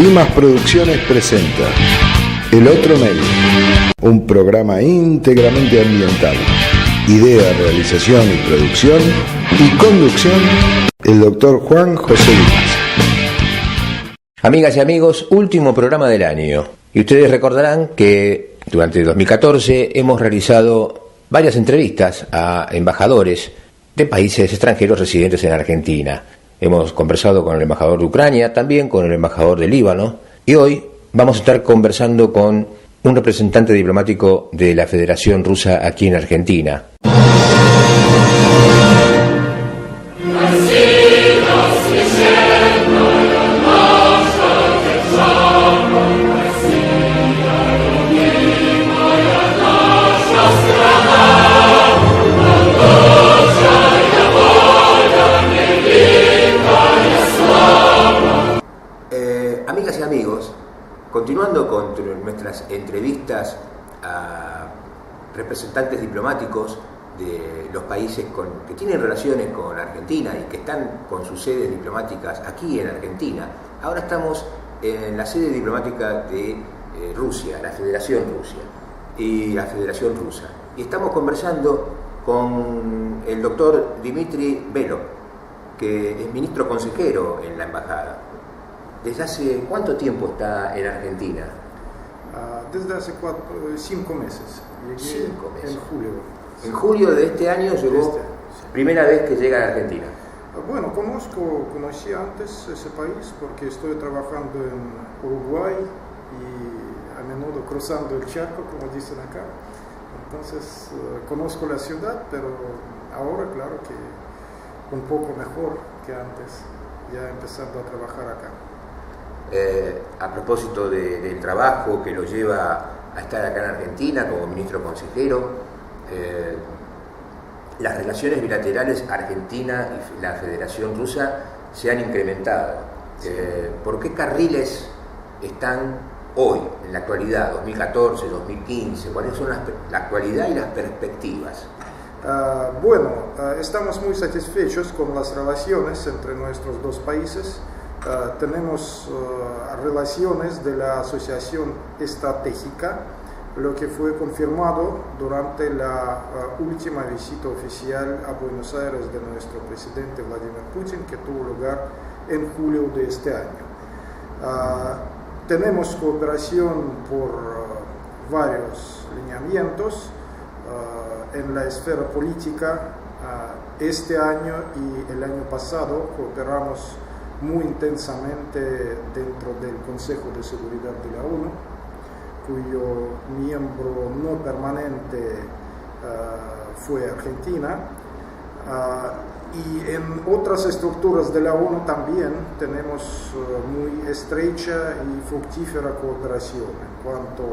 Dimas Producciones presenta El Otro Medio, un programa íntegramente ambiental. Idea, realización y producción y conducción, el doctor Juan José Dimas. Amigas y amigos, último programa del año. Y ustedes recordarán que durante el 2014 hemos realizado varias entrevistas a embajadores de países extranjeros residentes en Argentina. Hemos conversado con el embajador de Ucrania, también con el embajador de Líbano, y hoy vamos a estar conversando con un representante diplomático de la Federación Rusa aquí en Argentina. Amigas y amigos, continuando con nuestras entrevistas a representantes diplomáticos de los países que tienen relaciones con Argentina y que están con sus sedes diplomáticas aquí en Argentina, ahora estamos en la sede diplomática de Rusia, la Federación Rusia y la Federación Rusa. Y estamos conversando con el doctor Dmitry Belov, que es ministro consejero en la embajada. ¿Desde hace cuánto tiempo está en Argentina? Desde hace 5 meses. Llegué 5 meses. En julio. En julio de este año llegó, primera vez que llega a Argentina. Bueno, conocí antes ese país porque estoy trabajando en Uruguay y a menudo cruzando el charco, como dicen acá. Entonces conozco la ciudad, pero ahora claro que un poco mejor que antes, ya empezando a trabajar acá. A propósito del trabajo que lo lleva a estar acá en Argentina como ministro consejero, las relaciones bilaterales Argentina y la Federación Rusa se han incrementado. ¿Por qué carriles están hoy, en la actualidad, 2014, 2015? ¿Cuáles son la actualidad y las perspectivas? Estamos muy satisfechos con las relaciones entre nuestros dos países. Tenemos relaciones de la Asociación Estratégica, lo que fue confirmado durante la última visita oficial a Buenos Aires de nuestro presidente Vladimir Putin, que tuvo lugar en julio de este año. Tenemos cooperación por varios lineamientos en la esfera política. Este año y el año pasado cooperamos muy intensamente dentro del Consejo de Seguridad de la ONU, cuyo miembro no permanente fue Argentina, y en otras estructuras de la ONU también tenemos muy estrecha y fructífera cooperación en cuanto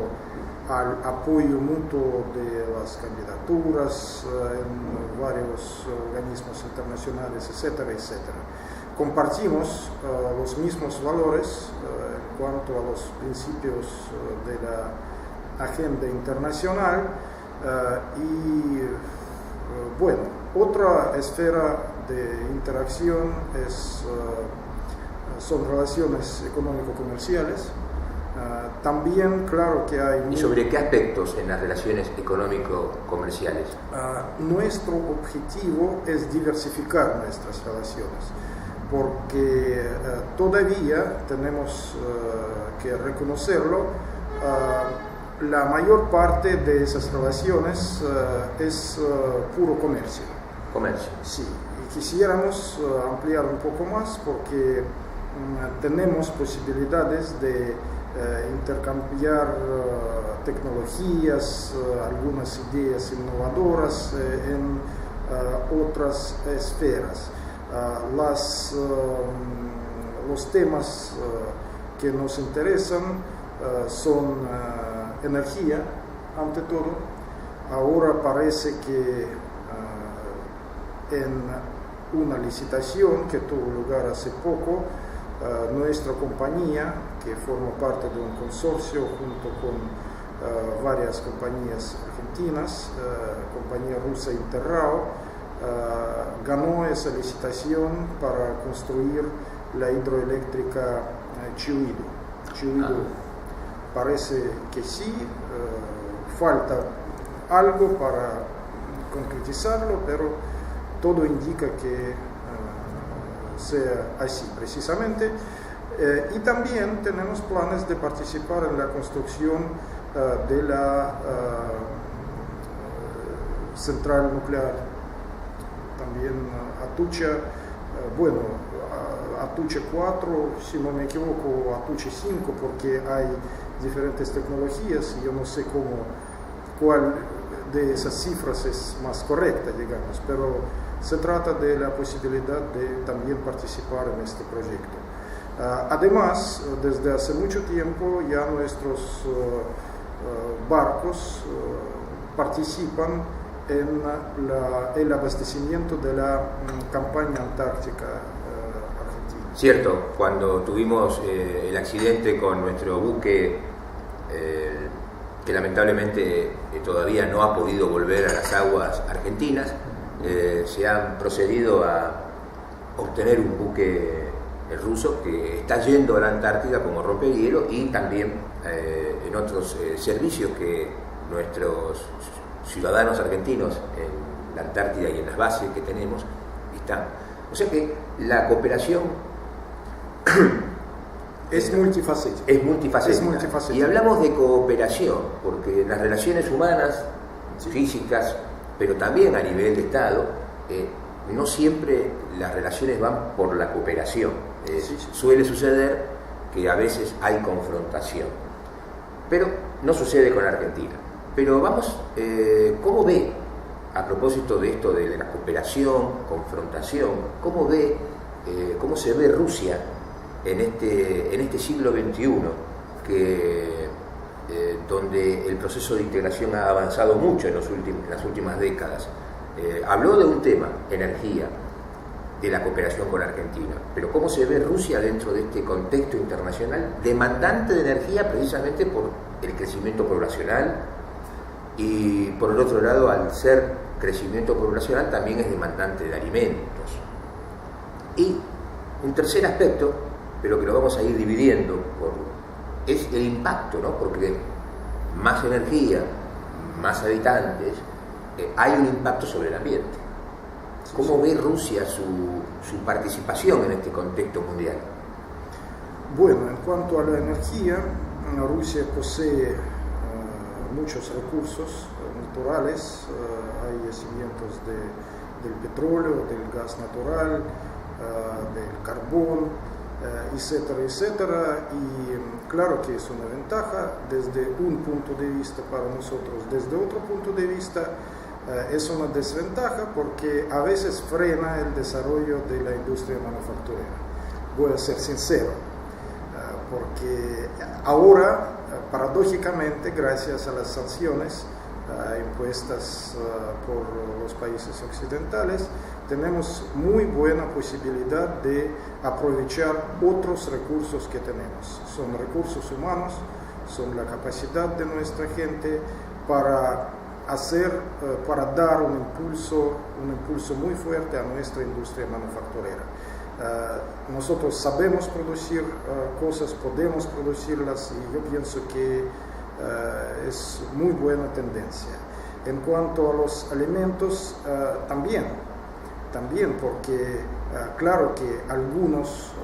al apoyo mutuo de las candidaturas en varios organismos internacionales, etcétera, etcétera. Compartimos los mismos valores en cuanto a los principios de la agenda internacional otra esfera de interacción son relaciones económico-comerciales. También, claro que hay... ¿Y sobre qué aspectos en las relaciones económico-comerciales? Nuestro objetivo es diversificar nuestras relaciones, porque todavía tenemos que reconocerlo, la mayor parte de esas relaciones es puro comercio. Comercio. Sí, y quisiéramos ampliar un poco más porque tenemos posibilidades de intercambiar tecnologías, algunas ideas innovadoras en otras esferas. Los temas que nos interesan son energía, ante todo. Ahora parece que en una licitación que tuvo lugar hace poco, nuestra compañía, que forma parte de un consorcio junto con varias compañías argentinas, compañía rusa Interrao, ganó esa licitación para construir la hidroeléctrica Chihuahua. Yo digo, parece que sí, falta algo para concretizarlo, pero todo indica que sea así precisamente. Y también tenemos planes de participar en la construcción de la central nuclear, también Atucha, Atucha 4, si no me equivoco, Atucha 5, porque hay diferentes tecnologías y yo no sé cuál de esas cifras es más correcta, digamos, pero se trata de la posibilidad de también participar en este proyecto. Además, desde hace mucho tiempo ya nuestros barcos participan en el abastecimiento de la campaña antártica argentina. Cierto, cuando tuvimos el accidente con nuestro buque, que lamentablemente todavía no ha podido volver a las aguas argentinas, se han procedido a obtener un buque ruso que está yendo a la Antártida como rompehielo y también en otros servicios que nuestros ciudadanos argentinos en la Antártida y en las bases que tenemos están. O sea que la cooperación es multifacética. Es multifacética. Y hablamos de cooperación porque las relaciones humanas, físicas, pero también a nivel de Estado, no siempre las relaciones van por la cooperación. Suele suceder que a veces hay confrontación, pero no sucede con Argentina. Pero vamos, ¿cómo ve, a propósito de esto de la cooperación, confrontación, cómo se ve Rusia en este siglo XXI, donde el proceso de integración ha avanzado mucho en las últimas décadas? Habló de un tema, energía, de la cooperación con Argentina, pero ¿cómo se ve Rusia dentro de este contexto internacional demandante de energía precisamente por el crecimiento poblacional y por el otro lado, al ser crecimiento poblacional, también es demandante de alimentos? Y un tercer aspecto, pero que lo vamos a ir dividiendo, es el impacto, ¿no? Porque más energía, más habitantes, hay un impacto sobre el ambiente. ¿Cómo ve Rusia su participación en este contexto mundial? Bueno, en cuanto a la energía, Rusia posee muchos recursos naturales, hay yacimientos del petróleo, del gas natural, del carbón, etcétera, etcétera, y claro que es una ventaja desde un punto de vista para nosotros. Desde otro punto de vista es una desventaja porque a veces frena el desarrollo de la industria manufacturera. Voy a ser sincero, porque ahora, paradójicamente, gracias a las sanciones impuestas por los países occidentales, tenemos muy buena posibilidad de aprovechar otros recursos que tenemos. Son recursos humanos, son la capacidad de nuestra gente para dar un impulso muy fuerte a nuestra industria manufacturera. Nosotros sabemos producir cosas, podemos producirlas, y yo pienso que es muy buena tendencia. En cuanto a los alimentos, también porque claro que algunos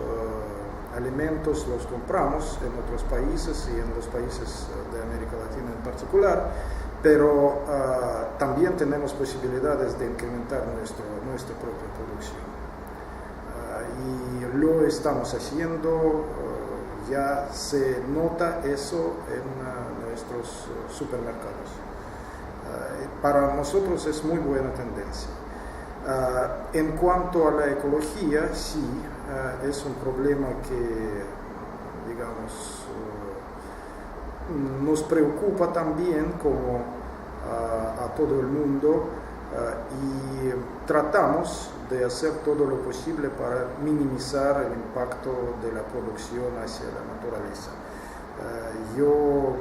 alimentos los compramos en otros países y en los países de América Latina en particular, pero también tenemos posibilidades de incrementar nuestra propia producción. Y lo estamos haciendo, ya se nota eso en nuestros supermercados. Para nosotros es muy buena tendencia. En cuanto a la ecología, sí, es un problema que, digamos, nos preocupa también como a todo el mundo, y tratamos de hacer todo lo posible para minimizar el impacto de la producción hacia la naturaleza. Yo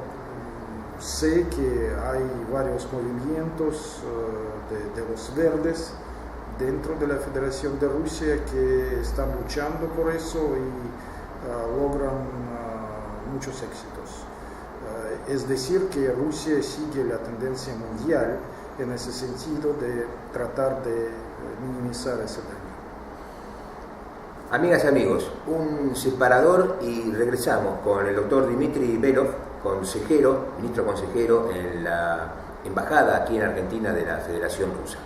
sé que hay varios movimientos de los verdes dentro de la Federación de Rusia que están luchando por eso y logran muchos éxitos. Es decir, que Rusia sigue la tendencia mundial en ese sentido de tratar de minimizar ese daño. Amigas y amigos, un separador y regresamos con el doctor Dmitry Belov, ministro consejero en la embajada aquí en Argentina de la Federación Rusa.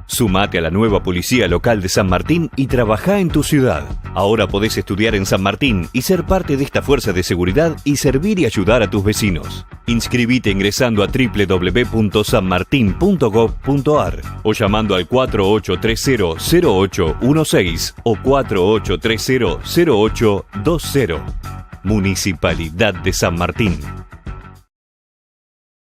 Sumate a la nueva policía local de San Martín y trabajá en tu ciudad. Ahora podés estudiar en San Martín y ser parte de esta fuerza de seguridad y servir y ayudar a tus vecinos. Inscribite ingresando a www.sanmartin.gov.ar o llamando al 4830-0816 o 4830-0820. Municipalidad de San Martín.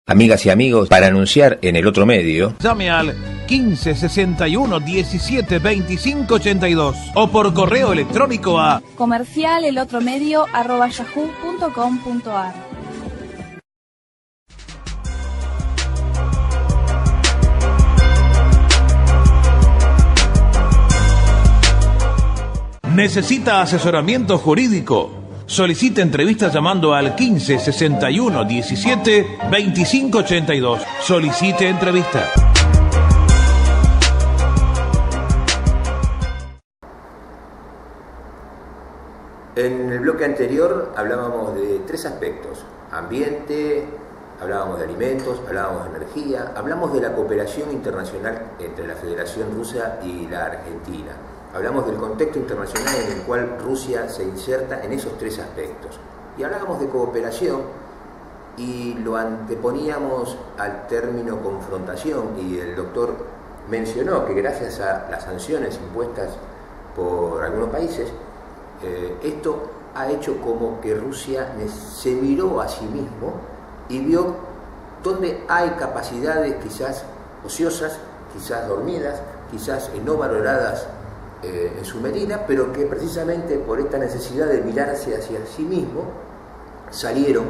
Amigas y amigos, para anunciar en el otro medio, llame al 15 61 17 25 82 o por correo electrónico a comercialelotromedio@yahoo.com.ar. ¿Necesita asesoramiento jurídico? Solicite entrevistas llamando al 15 61 17 25 82. Solicite entrevista. En el bloque anterior hablábamos de tres aspectos: ambiente, hablábamos de alimentos, hablábamos de energía, hablamos de la cooperación internacional entre la Federación Rusa y la Argentina. Hablamos del contexto internacional en el cual Rusia se inserta en esos tres aspectos. Y hablábamos de cooperación y lo anteponíamos al término confrontación, y el doctor mencionó que gracias a las sanciones impuestas por algunos países, esto ha hecho como que Rusia se miró a sí mismo y vio dónde hay capacidades quizás ociosas, quizás dormidas, quizás no valoradas en su medida, pero que precisamente por esta necesidad de mirarse hacia sí mismo salieron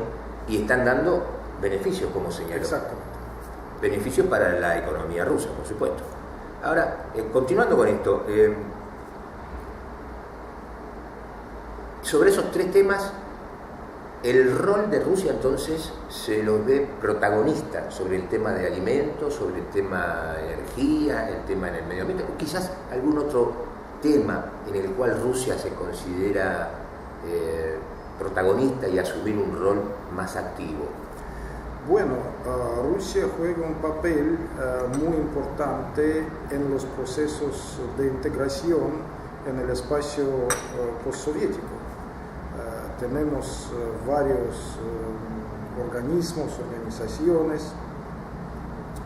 y están dando beneficios, como señaló. Exactamente. Beneficios para la economía rusa, por supuesto. Ahora, continuando con esto, sobre esos tres temas, el rol de Rusia entonces se lo ve protagonista sobre el tema de alimentos, sobre el tema de energía, el tema en el medio ambiente, o quizás algún otro tema en el cual Rusia se considera protagonista y asumir un rol más activo. Bueno, Rusia juega un papel muy importante en los procesos de integración en el espacio postsoviético. Tenemos varios organismos, organizaciones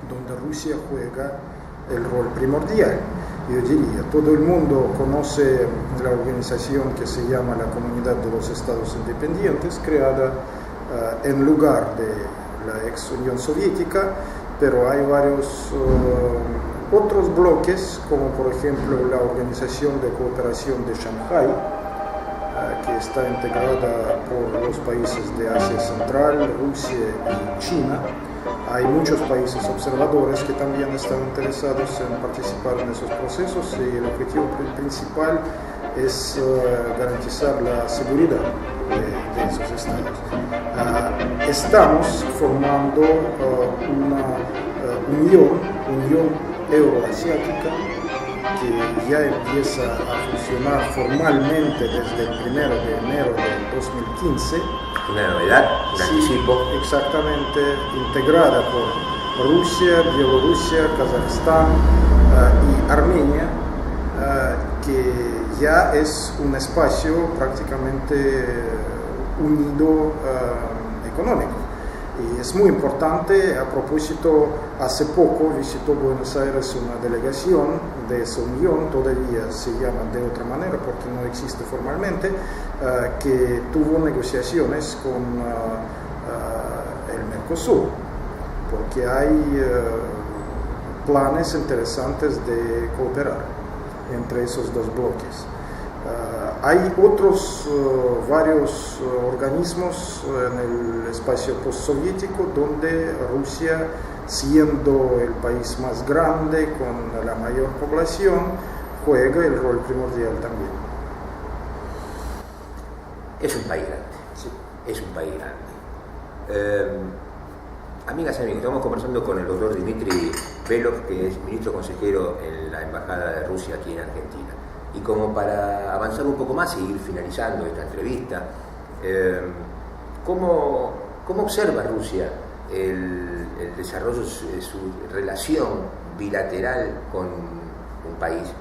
donde Rusia juega el rol primordial. Yo diría, todo el mundo conoce la organización que se llama la Comunidad de los Estados Independientes, creada en lugar de la ex Unión Soviética, pero hay varios otros bloques, como por ejemplo la Organización de Cooperación de Shanghái, que está integrada por los países de Asia Central, Rusia y China. Hay muchos países observadores que también están interesados en participar en esos procesos, y el objetivo principal es garantizar la seguridad de esos estados. Estamos formando una unión euroasiática que ya empieza a funcionar formalmente desde el 1 de enero de 2015. Una novedad, un anticipo. Exactamente, integrada por Rusia, Bielorrusia, Kazajstán y Armenia, que ya es un espacio prácticamente unido económico. Y es muy importante. A propósito, hace poco visitó Buenos Aires una delegación de esa unión, todavía se llama de otra manera porque no existe formalmente, que tuvo negociaciones con el Mercosur, porque hay planes interesantes de cooperar entre esos dos bloques. Hay otros varios organismos en el espacio postsoviético donde Rusia, siendo el país más grande con la mayor población, juega el rol primordial también. Es un país grande. Sí. es un país grande. Amigas y amigos, estamos conversando con el doctor Dmitry Belov, que es ministro consejero en la Embajada de Rusia aquí en Argentina. Y como para avanzar un poco más y ir finalizando esta entrevista, ¿cómo observa Rusia el desarrollo de su relación bilateral con un país,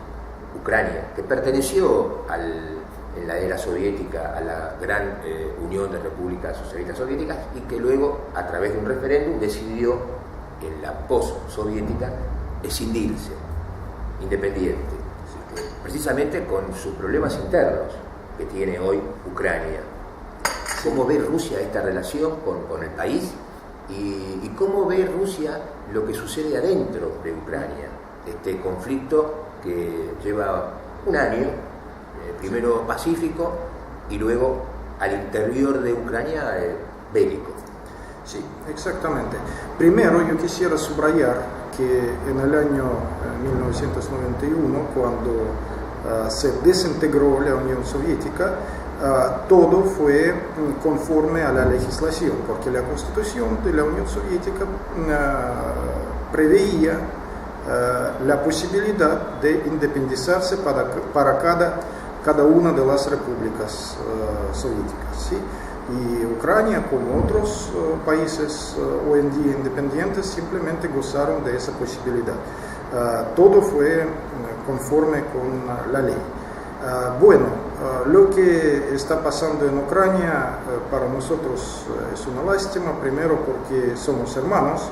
Ucrania, que perteneció en la era soviética a la gran Unión de Repúblicas Socialistas Soviéticas y que luego, a través de un referéndum, decidió en la post-soviética escindirse, independiente, precisamente con sus problemas internos que tiene hoy Ucrania? ¿Cómo ve Rusia esta relación con el país y cómo ve Rusia lo que sucede adentro de Ucrania? Este conflicto que lleva un año, primero pacífico y luego al interior de Ucrania bélico. Sí, exactamente. Primero yo quisiera subrayar que en el año 1991, cuando se desintegró la Unión Soviética, todo fue conforme a la legislación, porque la Constitución de la Unión Soviética preveía la posibilidad de independizarse para cada una de las repúblicas soviéticas, ¿sí? Y Ucrania, como otros países hoy en día independientes, simplemente gozaron de esa posibilidad. Todo fue conforme con la ley. Lo que está pasando en Ucrania para nosotros es una lástima, primero porque somos hermanos.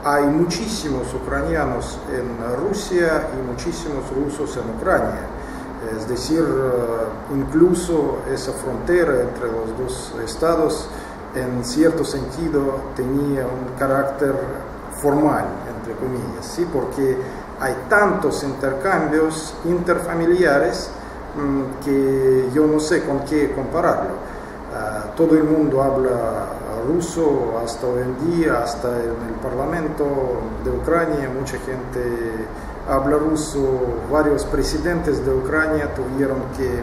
Hay muchísimos ucranianos en Rusia y muchísimos rusos en Ucrania. Es decir, incluso esa frontera entre los dos estados, en cierto sentido, tenía un carácter formal, entre comillas, ¿sí? Porque hay tantos intercambios interfamiliares que yo no sé con qué compararlo. Todo el mundo habla ruso hasta hoy en día, hasta en el Parlamento de Ucrania, mucha gente habla ruso. Varios presidentes de Ucrania tuvieron que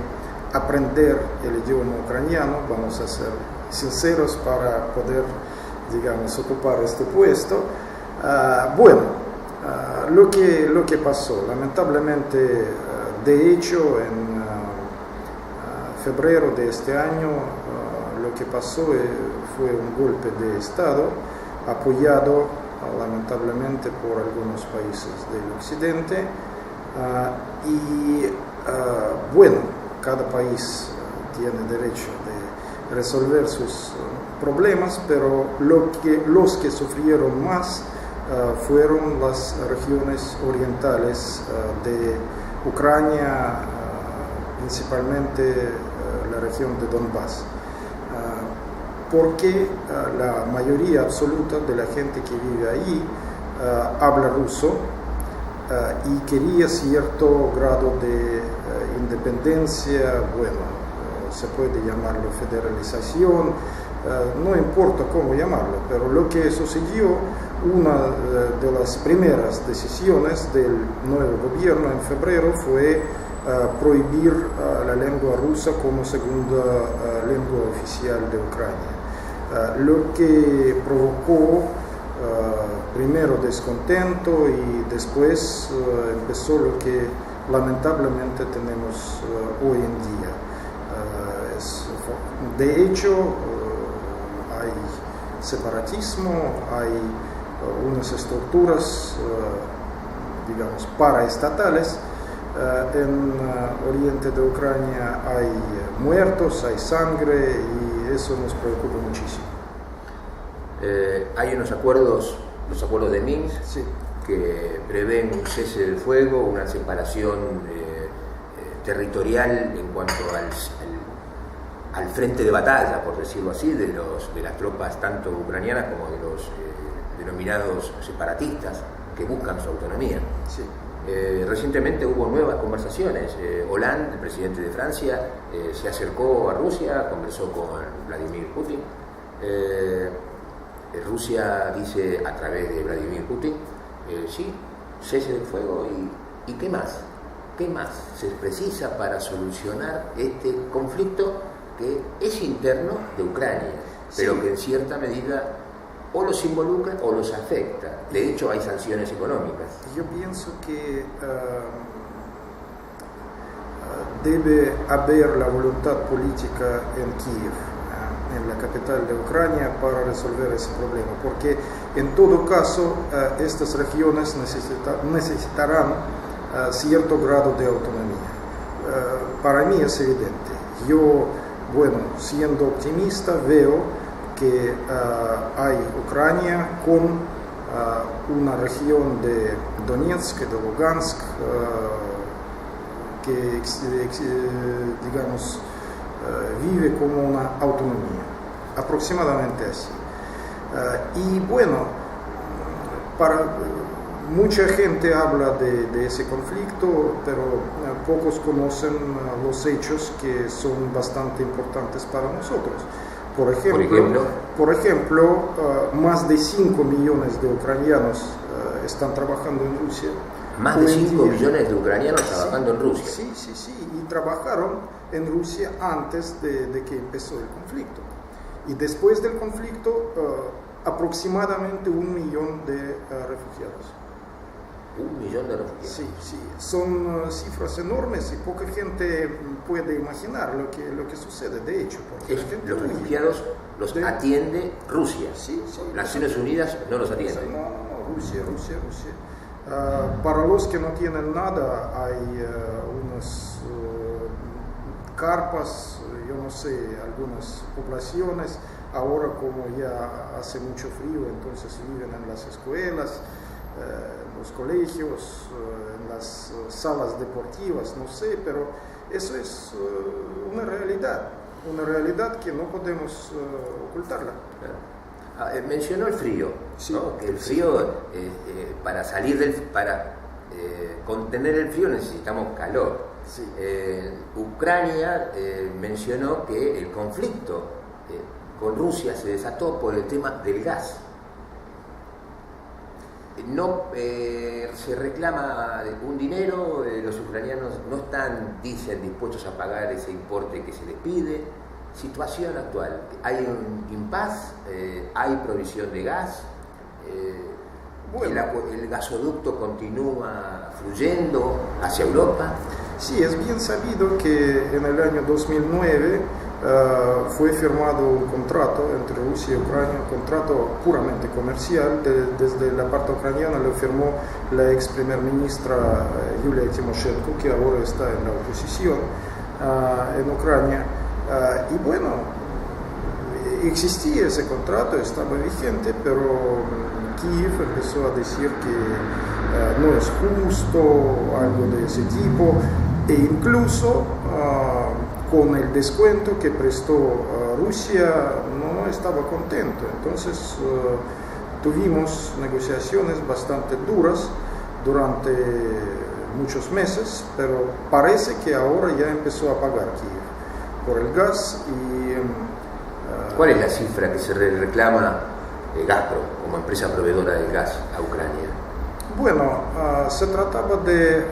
aprender el idioma ucraniano, vamos a ser sinceros, para poder, digamos, ocupar este puesto. Lo que pasó, lamentablemente, de hecho, en febrero de este año, lo que pasó fue un golpe de Estado apoyado lamentablemente por algunos países del occidente, cada país tiene derecho de resolver sus problemas, pero los que sufrieron más fueron las regiones orientales de Ucrania, principalmente la región de Donbass, porque la mayoría absoluta de la gente que vive ahí habla ruso y quería cierto grado de independencia, se puede llamarlo federalización, no importa cómo llamarlo, pero lo que sucedió, una de las primeras decisiones del nuevo gobierno en febrero fue prohibir la lengua rusa como segunda lengua oficial de Ucrania, lo que provocó primero descontento y después empezó lo que lamentablemente tenemos hoy en día. De hecho, hay separatismo, hay unas estructuras, digamos, paraestatales. En oriente de Ucrania hay muertos, hay sangre y eso nos preocupa muchísimo. Hay unos acuerdos, los acuerdos de Minsk, sí, que prevén un cese del fuego, una separación territorial en cuanto al frente de batalla, por decirlo así, de las tropas tanto ucranianas como de los denominados separatistas que buscan su autonomía. Sí. Recientemente hubo nuevas conversaciones. Hollande, el presidente de Francia, se acercó a Rusia, conversó con Vladimir Putin. Rusia dice a través de Vladimir Putin, sí, cese del fuego y ¿qué más? ¿Qué más se precisa para solucionar este conflicto que es interno de Ucrania, pero que en cierta medida o los involucra o los afecta. De hecho, hay sanciones económicas. Yo pienso que debe haber la voluntad política en Kiev, en la capital de Ucrania, para resolver ese problema, porque en todo caso estas regiones necesitarán cierto grado de autonomía. Para mí es evidente. Yo, siendo optimista, veo que hay Ucrania con una región de Donetsk, de Lugansk, que digamos vive como una autonomía, aproximadamente así. Y mucha gente habla de ese conflicto, pero pocos conocen los hechos que son bastante importantes para nosotros. Por ejemplo, más de 5 millones de ucranianos están trabajando en Rusia. Más de 5 millones de ucranianos trabajando en Rusia. Sí, y trabajaron en Rusia antes de que empezó el conflicto. Y después del conflicto, aproximadamente 1 millón de refugiados. 1 millón de refugiados. Sí, son cifras enormes y poca gente puede imaginar lo que sucede. De hecho, los refugiados los atiende Rusia. Sí. Naciones Unidas no los atiende. No, Rusia. Para los que no tienen nada, hay unas carpas, yo no sé, algunas poblaciones. Ahora, como ya hace mucho frío, entonces viven en las escuelas, en los colegios, en las salas deportivas, no sé, pero eso es una realidad que no podemos ocultarla. Mencionó el frío, sí, ¿no? Que el frío, para contener el frío necesitamos calor. Sí. Ucrania mencionó que el conflicto con Rusia se desató por el tema del gas. No se reclama un dinero, los ucranianos no están, dicen, dispuestos a pagar ese importe que se les pide. Situación actual, hay un impasse, hay provisión de gas, el gasoducto continúa fluyendo hacia Europa. Sí, es bien sabido que en el año 2009 fue firmado un contrato entre Rusia y Ucrania, un contrato puramente comercial. Desde la parte ucraniana lo firmó la ex primer ministra Yulia Tymoshenko, que ahora está en la oposición en Ucrania. Existía ese contrato, estaba vigente, pero Kiev empezó a decir que no es justo, algo de ese tipo, e incluso con el descuento que prestó Rusia no estaba contento. Entonces tuvimos negociaciones bastante duras durante muchos meses, pero parece que ahora ya empezó a pagar Kiev por el gas. ¿Cuál es la cifra que se reclama Gazprom como empresa proveedora del gas a Ucrania? Se trataba de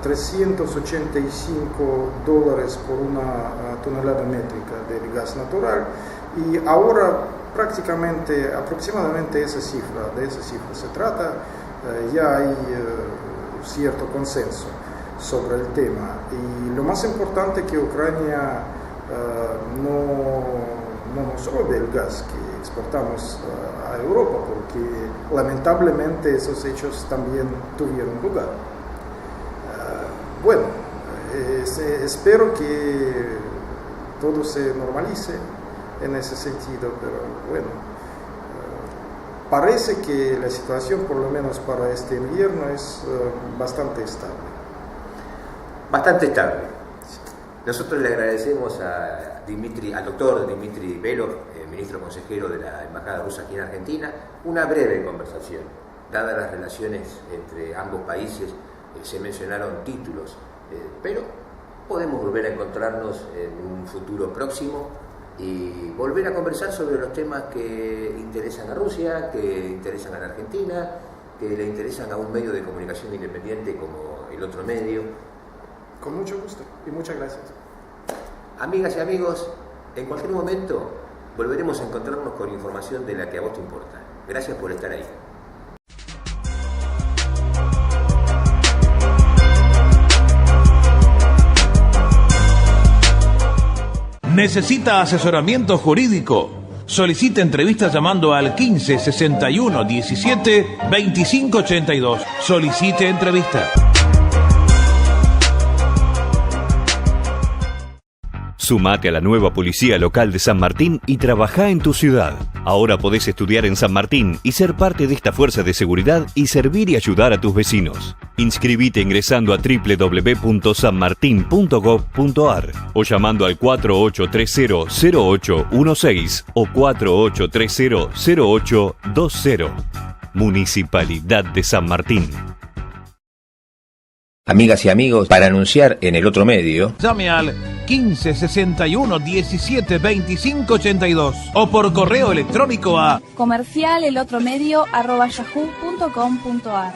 $385 por una tonelada métrica del gas natural, y ahora aproximadamente de esa cifra se trata. Ya hay cierto consenso sobre el tema, y lo más importante es que Ucrania no nos robe el gas que exportamos a Europa, porque lamentablemente esos hechos también tuvieron lugar. Espero que todo se normalice en ese sentido, pero parece que la situación, por lo menos para este invierno, es bastante estable. Bastante estable. Nosotros le agradecemos al doctor Dmitry Belov, ministro consejero de la Embajada Rusa aquí en Argentina, una breve conversación. Dadas las relaciones entre ambos países, se mencionaron títulos, pero podemos volver a encontrarnos en un futuro próximo y volver a conversar sobre los temas que interesan a Rusia, que interesan a la Argentina, que le interesan a un medio de comunicación independiente como El Otro Medio. Con mucho gusto y muchas gracias. Amigas y amigos, En cualquier momento volveremos a encontrarnos con información de la que a vos te importa. Gracias por estar ahí. ¿Necesita asesoramiento jurídico? Solicite entrevistas llamando al 15 61 17 25 82. Solicite entrevista. Sumate a la nueva Policía Local de San Martín y trabajá en tu ciudad. Ahora podés estudiar en San Martín y ser parte de esta fuerza de seguridad y servir y ayudar a tus vecinos. Inscribite ingresando a www.sanmartin.gov.ar o llamando al 4830-0816 o 4830-0820. Municipalidad de San Martín. Amigas y amigos, para anunciar en el otro medio, Llame al 15 61 17 25 82 o por correo electrónico a comercialelotromedio@yahoo.com.ar.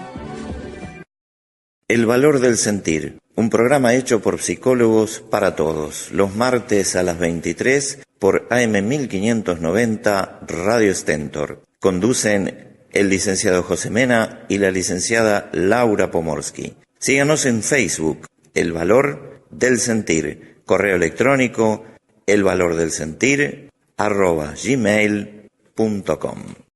El valor del sentir, un programa hecho por psicólogos para todos, los martes a las 23 por AM 1590 Radio Stentor. Conducen el licenciado José Mena y la licenciada Laura Pomorsky. Síganos en Facebook, El Valor del Sentir, correo electrónico elvalordelsentir@gmail.com.